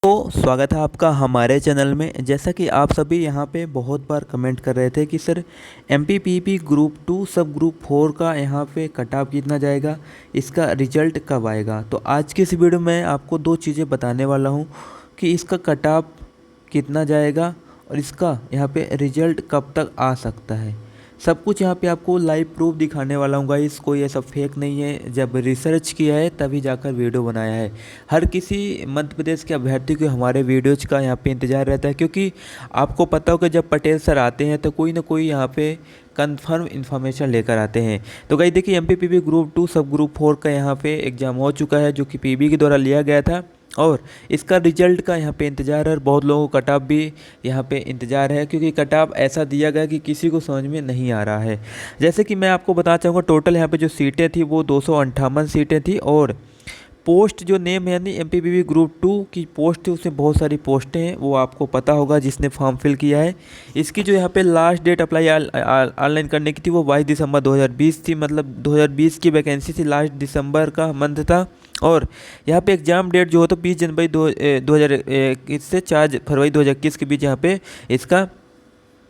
तो स्वागत है आपका हमारे चैनल में। जैसा कि आप सभी यहाँ पे बहुत बार कमेंट कर रहे थे कि सर एमपीपीबी ग्रुप 2 सब ग्रुप 4 का यहाँ पे कट ऑफ कितना जाएगा, इसका रिजल्ट कब आएगा। तो आज की इस वीडियो में आपको दो चीज़ें बताने वाला हूँ कि इसका कट ऑफ कितना जाएगा और इसका यहाँ पे रिजल्ट कब तक आ सकता है। सब कुछ यहाँ पे आपको लाइव प्रूफ दिखाने वाला हूँ गाइस, कोई ऐसा फेक नहीं है। जब रिसर्च किया है तभी जाकर वीडियो बनाया है। हर किसी मध्य प्रदेश के अभ्यर्थी को हमारे वीडियोज़ का यहाँ पे इंतज़ार रहता है, क्योंकि आपको पता हो कि जब पटेल सर आते हैं तो कोई ना कोई यहाँ पे कंफर्म इन्फॉर्मेशन लेकर आते हैं। तो गाइस देखिए, एमपीपीबी ग्रुप 2 सब ग्रुप 4 का यहाँ पे एग्ज़ाम हो चुका है, जो कि पीबी के द्वारा लिया गया था और इसका रिजल्ट का यहाँ पे इंतज़ार है। और बहुत लोगों को कट ऑफ भी यहाँ पे इंतज़ार है, क्योंकि कट ऑफ ऐसा दिया गया कि किसी को समझ में नहीं आ रहा है। जैसे कि मैं आपको बताना चाहूँगा, टोटल यहाँ पे जो सीटें थी वो 258 सीटें थी और पोस्ट जो नेम है यानी एमपीपीबी ग्रुप 2 की पोस्ट थी, उसमें बहुत सारी पोस्टें हैं, वो आपको पता होगा जिसने फॉर्म फिल किया है। इसकी जो यहाँ पे लास्ट डेट अप्लाई ऑनलाइन करने की थी वो 22 दिसंबर 2020 थी, मतलब 2020 की वैकेंसी थी, लास्ट दिसंबर का मंथ था। और यहाँ पे एग्ज़ाम डेट जो हो तो 20 जनवरी 2021 से 4 फरवरी 2021 के बीच यहाँ पे इसका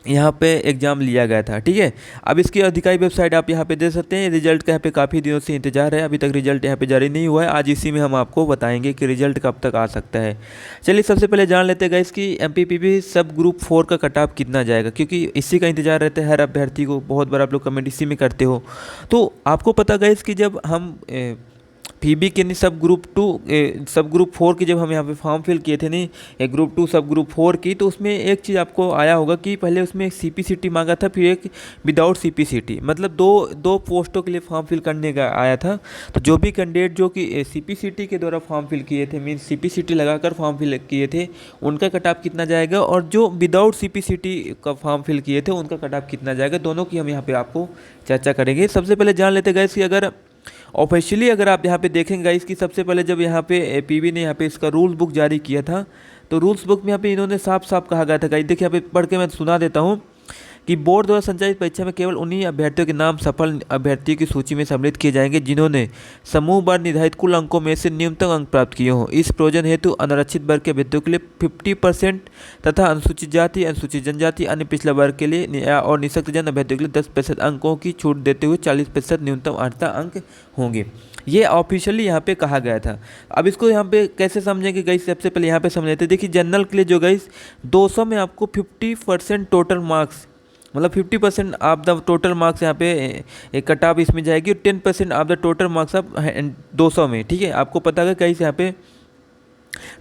यहाँ पे एग्ज़ाम लिया गया था। ठीक है, अब इसकी आधिकारिक वेबसाइट आप यहाँ पे देख सकते हैं। रिजल्ट का यहाँ पे काफ़ी दिनों से इंतजार है, अभी तक रिजल्ट यहाँ पे जारी नहीं हुआ है। आज इसी में हम आपको बताएंगे कि रिजल्ट कब तक आ सकता है। चलिए सबसे पहले जान लेते हैं गाइस कि एमपीपीबी सब ग्रुप 4 का कट ऑफ कितना जाएगा, क्योंकि इसी का इंतजार रहता है हर अभ्यर्थी को। बहुत बार आप लोग कमेंट इसी में करते हो। तो आपको पता गाइस कि जब हम पीबी के नहीं सब ग्रुप 2 सब ग्रुप 4 की जब हम यहाँ पे फॉर्म फिल किए थे नहीं ग्रुप 2 सब ग्रुप 4 की, तो उसमें एक चीज़ आपको आया होगा कि पहले उसमें एक सीपीसीटी मांगा था, फिर एक विदाउट सीपीसीटी, मतलब दो पोस्टों के लिए फॉर्म फिल करने का आया था। तो जो भी कैंडिडेट जो कि सीपीसीटी के द्वारा फॉर्म फिल किए थे, मीन सीपीसीटी लगाकर फॉर्म फिल किए थे, उनका कट ऑफ कितना जाएगा, और जो विदाउट सीपीसीटी का फॉर्म फिल किए थे उनका कट ऑफ कितना जाएगा, दोनों की हम यहाँ पे आपको चर्चा करेंगे। सबसे पहले जान लेते गए कि अगर ऑफिशियली अगर आप यहाँ पे देखेंगे गाइस कि सबसे पहले जब यहाँ पे पीबी ने यहाँ पे इसका रूल बुक जारी किया था, तो रूल्स बुक में यहाँ पे इन्होंने साफ साफ कहा गया था गाइस, देखिए यहाँ पे पढ़ के मैं सुना देता हूँ कि बोर्ड द्वारा संचालित परीक्षा में केवल उन्हीं अभ्यर्थियों के नाम सफल अभ्यर्थियों की सूची में सम्मिलित किए जाएंगे जिन्होंने समूह बार निर्धारित कुल अंकों में से न्यूनतम अंक प्राप्त किए हों। इस प्रयोजन हेतु अनारक्षित वर्ग के अभ्यर्थियों के लिए 50% तथा अनुसूचित जाति, अनुसूचित जनजाति, अन्य पिछड़ा वर्ग के लिए और निःशक्त जन अभ्यर्थियों के लिए 10% अंकों की छूट देते हुए 40% न्यूनतम अर्हता अंक होंगे। ये ऑफिशियली यहाँ पे कहा गया था। अब इसको यहाँ पे कैसे समझेंगे गाइस, सबसे पहले यहाँ पे समझ लेते हैं। देखिए जनरल के लिए जो गाइस 200 में आपको 50% टोटल मार्क्स, मतलब 50% ऑफ द टोटल मार्क्स यहाँ पे एक कट ऑफ इसमें जाएगी, और 10% ऑफ द टोटल मार्क्स आप 200 में। ठीक है, आपको पता है कहीं से यहाँ पे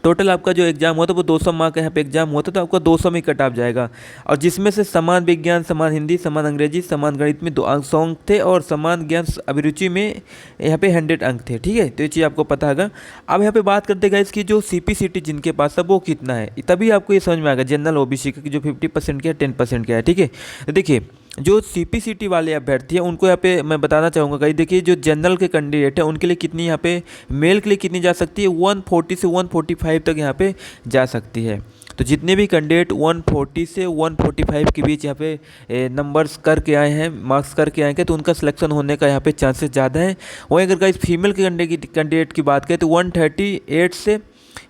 टोटल आपका जो एग्जाम हुआ था वो 200 मार्क का यहाँ पे एग्जाम हुआ था, तो आपका 200 में कट ऑफ जाएगा। और जिसमें से समान विज्ञान, समान हिंदी, समान अंग्रेजी, समान गणित में 2 अंक 100 अंक थे, और समान ज्ञान अभिरुचि में यहाँ पे 100 अंक थे। ठीक है, तो ये चीज़ आपको पता होगा। अब यहाँ पे बात करते हैं इसकी जो सीपीसीटी जिनके पास है वो कितना है, तभी आपको ये समझ में आएगा जनरल ओबीसी का कि जो 50% क्या है, 10% क्या है। ठीक है, तो देखिए जो सीपीसीटी वाले अभ्यर्थी हैं उनको यहाँ पे मैं बताना चाहूँगा कहीं, देखिए जो जनरल के कैंडिडेट हैं उनके लिए कितनी यहाँ पे मेल के लिए कितनी जा सकती है, 140 से 145 तक यहाँ पे जा सकती है। तो जितने भी कैंडिडेट 140 से 145 के बीच यहाँ पे नंबर्स करके आए हैं, मार्क्स करके आए हैं, तो उनका सिलेक्शन होने का यहाँ पे चांसेस ज़्यादा हैं। वहीं अगर गाइस फीमेल के कैंडिडेट की बात करें तो 138 से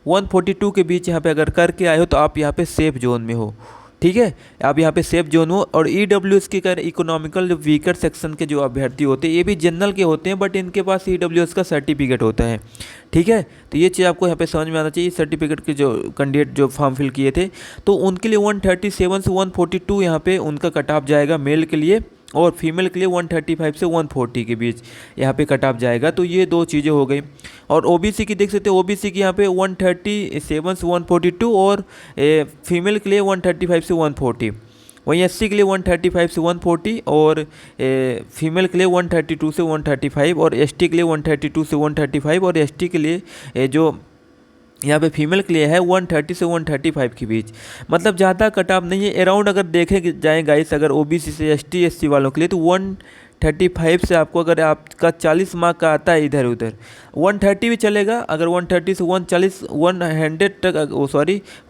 142 के बीच यहाँ पे अगर करके आए हो तो आप यहाँ पे सेफ जोन में हो। ठीक है, आप यहाँ पे सेफ जोन हो। और ईडब्ल्यूएस के कर इकोनॉमिकल जो वीकर सेक्शन के जो अभ्यर्थी होते हैं ये भी जनरल के होते हैं, बट इनके पास ईडब्ल्यूएस का सर्टिफिकेट होता है। ठीक है, तो ये चीज़ आपको यहाँ पे समझ में आना चाहिए। सर्टिफिकेट के जो कैंडिडेट जो फॉर्म फिल किए थे तो उनके लिए 137 से 142 यहाँ पे उनका कट ऑफ जाएगा मेल के लिए, और फीमेल के लिए 135 से 140 के बीच यहाँ पे कट ऑफ जाएगा। तो ये दो चीज़ें हो गई। और ओबीसी की देख सकते हैं, ओबीसी की यहाँ पे 137 से 142, और फीमेल के लिए 135 से 140। वहीं एससी के लिए 135 से 140, और फीमेल के लिए 132 से 135, और एसटी के लिए 132 से 135, और एसटी के लिए जो यहाँ पे फीमेल के लिए है 130 से 135 के बीच। मतलब ज़्यादा कट ऑफ नहीं है। अराउंड अगर देखे जाए गाइस, अगर ओबीसी से एसटी एससी वालों के लिए तो 135 से आपको अगर आपका 40 मार्क का आता है इधर उधर, 130 भी चलेगा। अगर 130 से 140 100 तक,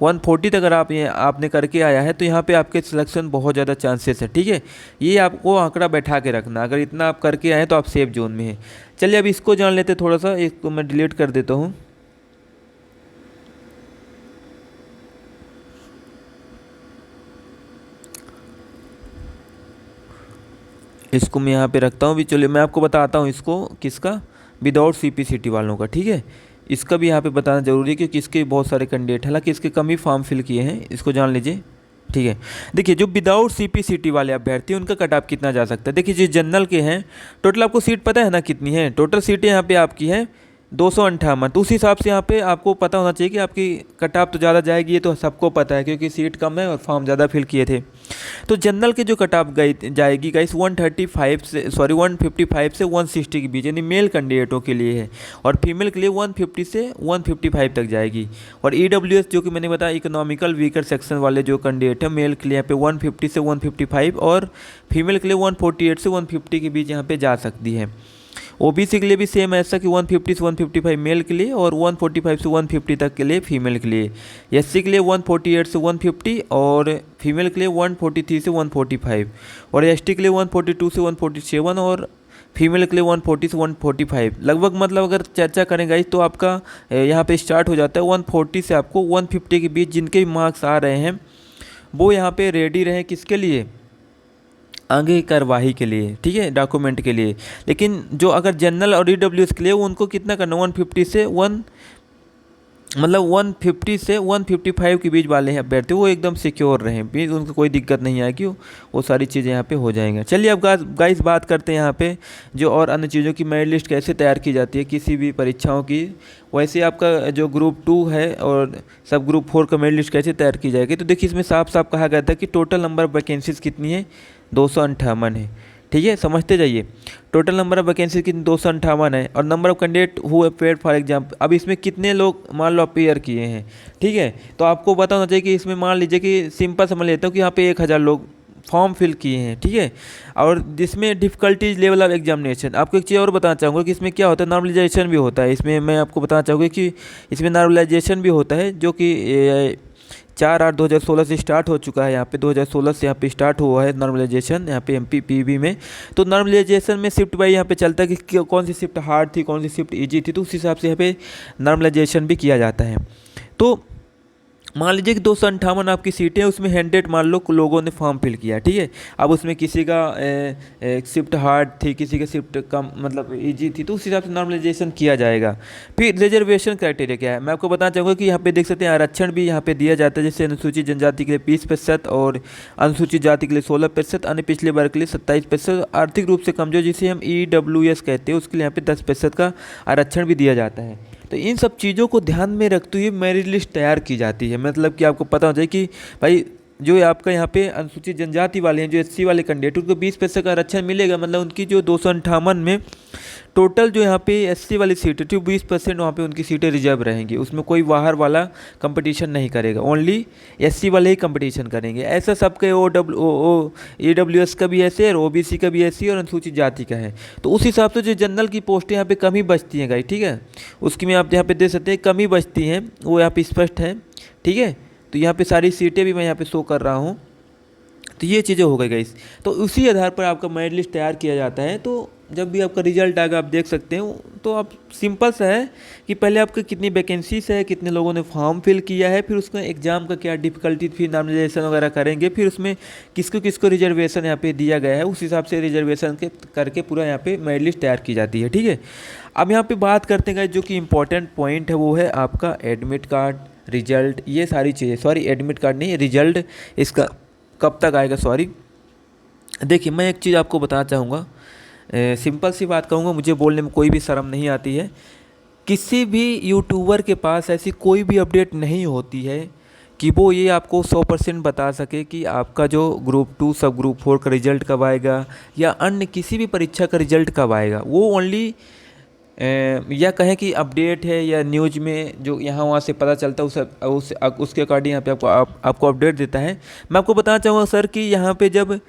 140 तक अगर आप ये आपने करके आया है तो यहाँ पे आपके सिलेक्शन बहुत ज़्यादा चांसेस है। ठीक है, ये आपको आंकड़ा बैठा के रखना, अगर इतना आप करके आए तो आप सेफ जोन में हैं। चलिए अब इसको जान लेते थोड़ा सा, इसको मैं डिलीट कर देता हूँ। इसको मैं यहाँ पे रखता हूँ भी। चलिए मैं आपको बताता हूँ इसको, किसका, विदाउट CPCT वालों का, ठीक है। इसका भी यहाँ पे बताना जरूरी है क्योंकि इसके बहुत सारे कैंडिडेट, हालांकि इसके कम ही फॉर्म फिल किए हैं, इसको जान लीजिए, ठीक है। देखिए जो विदाउट CPCT वाले अभ्यर्थी हैं उनका कट ऑफ कितना जा सकता है। देखिए जो जनरल के हैं, टोटल आपको सीट पता है ना कितनी है, टोटल सीटें यहाँ पे आपकी हैं 258। तो उस हिसाब से यहाँ पे आपको पता होना चाहिए कि आपकी कट ऑफ तो ज़्यादा जाएगी, ये तो सबको पता है क्योंकि सीट कम है और फॉर्म ज़्यादा फिल किए थे। तो जनरल के जो कट ऑफ जाएगी गाइस 135 से 155 से 160 के बीच, यानी मेल कैंडिडेटों के लिए है, और फीमेल के लिए 150 से 155 तक जाएगी। और EWS जो कि मैंने बताया इकोनॉमिकल वीकर सेक्शन वाले जो कैंडिडेट है, मेल के लिए यहाँ पे 150 से 155 और फीमेल के लिए 148 से 150 के बीच यहाँ पे जा सकती है। OBC के लिए भी सेम ऐसा कि 150 से 155 मेल के लिए और 145 से 150 तक के लिए फीमेल के लिए। SC के लिए 148 से 150 और फीमेल के लिए 143 से 145 और ST के लिए 142 से 147 और फीमेल के लिए 140 से 145 लगभग। मतलब अगर चर्चा करें गाइस तो आपका यहाँ पे स्टार्ट हो जाता है 140 से आपको 150 के बीच जिनके भी मार्क्स आ रहे हैं वो यहाँ पे रेडी रहें, किसके लिए, आगे की कार्यवाही के लिए, ठीक है, डॉक्यूमेंट के लिए। लेकिन जो अगर जनरल और EWS के लिए उनको कितना करना, 150 से 150 से 155 के बीच वाले हैं अभ्यर्थी, वो एकदम सिक्योर रहें भी, उनको कोई दिक्कत नहीं आएगी, वो सारी चीज़ें यहाँ पे हो जाएंगी। चलिए अब गाइस बात करते हैं यहाँ पे जो और अन्य चीज़ों की मेरिट लिस्ट कैसे तैयार की जाती है किसी भी परीक्षाओं की। वैसे आपका जो ग्रुप 2 है और सब ग्रुप 4 का मेरिट लिस्ट कैसे तैयार की जाएगी, तो देखिए इसमें साफ साफ कहा गया था कि टोटल नंबर ऑफ वैकेंसीज कितनी है, 258 है, ठीक है, समझते जाइए। टोटल नंबर ऑफ वैकेंसी कितनी, 258 है, और number of candidate who appeared for exam, अब इसमें कितने लोग मान लो अपेयर किए हैं, ठीक है। तो आपको पता होना चाहिए कि इसमें मान लीजिए कि सिंपल समझ लेता हूँ कि यहाँ पे 1000 लोग फॉर्म फिल किए हैं, ठीक है। और जिसमें डिफ़िकल्टीज लेवल ऑफ एग्जामिनेशन, आपको एक चीज़ और बताना चाहूँगा कि इसमें क्या होता है, नॉर्मलाइजेशन भी होता है। इसमें मैं आपको बताना चाहूँगा कि इसमें नॉर्मलाइजेशन भी होता है जो कि 4/8/2016 से स्टार्ट हो चुका है। यहाँ पे 2016 से यहाँ पे स्टार्ट हुआ है नॉर्मलाइजेशन यहाँ पे MPPB में। तो नॉर्मलाइजेशन में शिफ्ट बाई यहाँ पे चलता है कि कौन सी शिफ्ट हार्ड थी, कौन सी शिफ्ट इजी थी, तो उस हिसाब से यहाँ पे नॉर्मलाइजेशन भी किया जाता है। तो मान लीजिए कि 258 आपकी सीटें हैं, उसमें 100 मान लो लोगों ने फॉर्म फिल किया, ठीक है। अब उसमें किसी का शिफ्ट हार्ड थी, किसी का शिफ्ट कम मतलब इजी थी, तो उस हिसाब से नॉर्मलाइजेशन किया जाएगा। फिर रिजर्वेशन क्राइटेरिया क्या है, मैं आपको बताना चाहूँगा कि यहाँ पे देख सकते हैं आरक्षण भी यहाँ पे दिया जाता है, जैसे अनुसूचित जनजाति के लिए 20% और अनुसूचित जाति के लिए 16%, अन्य पिछले वर्ग के लिए 27%, आर्थिक रूप से कमजोर जिसे हम EWS कहते हैं उसके लिए यहाँ पे 10% का आरक्षण भी दिया जाता है। तो इन सब चीज़ों को ध्यान में रखते हुए मेरिट लिस्ट तैयार की जाती है। मतलब कि आपको पता हो जाए कि भाई जो आपका यहाँ पे अनुसूचित जनजाति वाले हैं, जो SC वाले कैंडिडेट, उनको 20% का आरक्षण मिलेगा। मतलब उनकी जो 258 में टोटल जो यहाँ पे SC वाली सीटें थी 20% वहाँ पे उनकी सीटें रिजर्व रहेंगी, उसमें कोई बाहर वाला कंपटीशन नहीं करेगा, ओनली SC वाले ही कंपटीशन करेंगे। ऐसा सबके EWS का भी ऐसे और OBC का भी ऐसे और अनुसूचित जाति का है। तो उस हिसाब से जो जनरल की पोस्टें यहाँ पे कमी बचती हैं गाइस, ठीक है, उसकी में आप यहाँ पे देख सकते हैं कमी बचती हैं, वो यहाँ पे स्पष्ट है, ठीक है। तो यहाँ पे सारी सीटें भी मैं यहाँ पे शो कर रहा हूँ। तो ये चीज़ें हो गई गाइस। तो उसी आधार पर आपका मेरिट लिस्ट तैयार किया जाता है। तो जब भी आपका रिजल्ट आएगा आप देख सकते हैं, तो आप सिंपल सा है कि पहले आपका कितनी वैकेंसीज है, कितने लोगों ने फॉर्म फिल किया है, फिर उसका एग्ज़ाम का क्या डिफ़िकल्टी, फिर नॉर्मलाइजेशन वगैरह करेंगे, फिर उसमें किसको किसको रिजर्वेशन यहाँ पे दिया गया है, उस हिसाब से रिजर्वेशन के करके पूरा यहाँ पे मेरिट लिस्ट तैयार की जाती है, ठीक है। अब यहाँ पर बात करते हैं जो कि इंपॉर्टेंट पॉइंट है वो है आपका एडमिट कार्ड, रिजल्ट, ये सारी चीज़ें। सॉरी एडमिट कार्ड नहीं, रिजल्ट इसका कब तक आएगा, सॉरी। देखिए मैं एक चीज़ आपको बताना चाहूँगा, सिंपल सी बात कहूँगा, मुझे बोलने में कोई भी शर्म नहीं आती है। किसी भी यूट्यूबर के पास ऐसी कोई भी अपडेट नहीं होती है कि वो ये आपको 100% बता सके कि आपका जो ग्रुप 2 सब ग्रुप 4 का रिज़ल्ट कब आएगा या अन्य किसी भी परीक्षा का रिज़ल्ट कब आएगा। वो ओनली या कहें कि अपडेट है या न्यूज़ में जो यहाँ वहाँ से पता चलता है उसके अकॉर्डिंग यहाँ पे आपको अपडेट देता है। मैं आपको बताना चाहूँगा सर कि यहाँ पे जब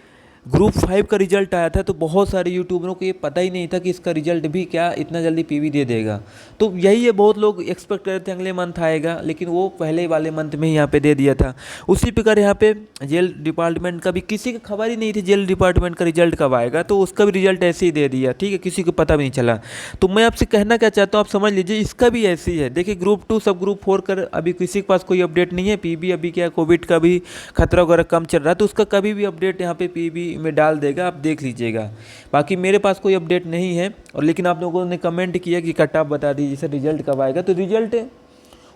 ग्रुप 5 का रिजल्ट आया था तो बहुत सारे यूट्यूबरों को ये पता ही नहीं था कि इसका रिजल्ट भी क्या इतना जल्दी PV दे देगा। तो यही है, बहुत लोग एक्सपेक्ट कर रहे थे अगले मंथ आएगा, लेकिन वो पहले वाले मंथ में ही यहाँ पे दे दिया था। उसी प्रकार यहाँ पे जेल डिपार्टमेंट का भी किसी को खबर ही नहीं थी जेल डिपार्टमेंट का रिजल्ट कब आएगा, तो उसका भी रिजल्ट ऐसे ही दे दिया, ठीक है, किसी को पता भी नहीं चला। तो मैं आपसे कहना क्या चाहता हूँ, आप समझ लीजिए इसका भी ऐसे ही है। देखिए ग्रुप 2 सब ग्रुप 4 कर अभी किसी के पास कोई अपडेट नहीं है। PV अभी क्या कोविड का भी खतरा वगैरह कम चल रहा है, तो उसका कभी भी अपडेट यहाँ पे PV में डाल देगा, आप देख लीजिएगा। बाकी मेरे पास कोई अपडेट नहीं है। और लेकिन आप लोगों ने कमेंट किया कि कट ऑफ बता दीजिए सर, रिजल्ट कब आएगा। तो रिजल्ट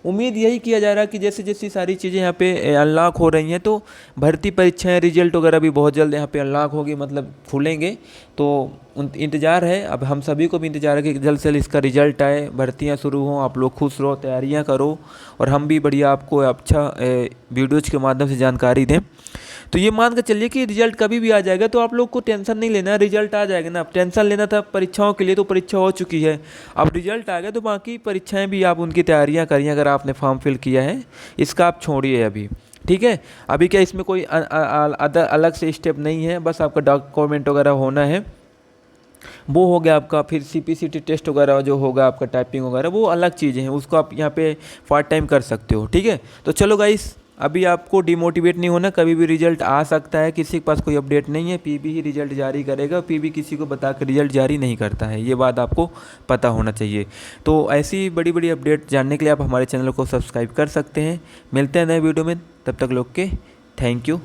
उम्मीद यही किया जा रहा है कि जैसे जैसी सारी चीज़ें यहाँ पे अनलॉक हो रही हैं, तो भर्ती परीक्षाएं, रिजल्ट वगैरह भी बहुत जल्द यहाँ पे अनलॉक होगी, मतलब खुलेंगे। तो इंतज़ार है, अब हम सभी को भी इंतज़ार है कि जल्द से जल्द इसका रिजल्ट आए, भर्तियाँ शुरू हों, आप लोग खुश रहो, तैयारियाँ करो, और हम भी बढ़िया आपको अच्छा वीडियोज़ के माध्यम से जानकारी दें। तो ये मान कर चलिए कि रिजल्ट कभी भी आ जाएगा, तो आप लोग को टेंशन नहीं लेना है, रिजल्ट आ जाएगा ना। अब टेंशन लेना था परीक्षाओं के लिए, तो परीक्षा हो चुकी है, अब रिजल्ट आ गया, तो बाकी परीक्षाएं भी आप उनकी तैयारियां करिए अगर आपने फॉर्म फिल किया है, इसका आप छोड़िए अभी, ठीक है। अभी क्या इसमें कोई अलग से स्टेप नहीं है, बस आपका डॉक्यूमेंट वगैरह होना है, वो हो गया आपका। फिर CPCT टेस्ट वगैरह जो होगा आपका, टाइपिंग वगैरह, वो अलग चीज़ें हैं, उसको आप यहाँ पे पार्ट टाइम कर सकते हो, ठीक है। तो चलो गाइस, अभी आपको डिमोटिवेट नहीं होना, कभी भी रिजल्ट आ सकता है, किसी के पास कोई अपडेट नहीं है, PB ही रिजल्ट जारी करेगा, PB किसी को बता कर रिजल्ट जारी नहीं करता है, ये बात आपको पता होना चाहिए। तो ऐसी बड़ी बड़ी अपडेट जानने के लिए आप हमारे चैनल को सब्सक्राइब कर सकते हैं। मिलते हैं नए वीडियो में, तब तक लोग के थैंक यू।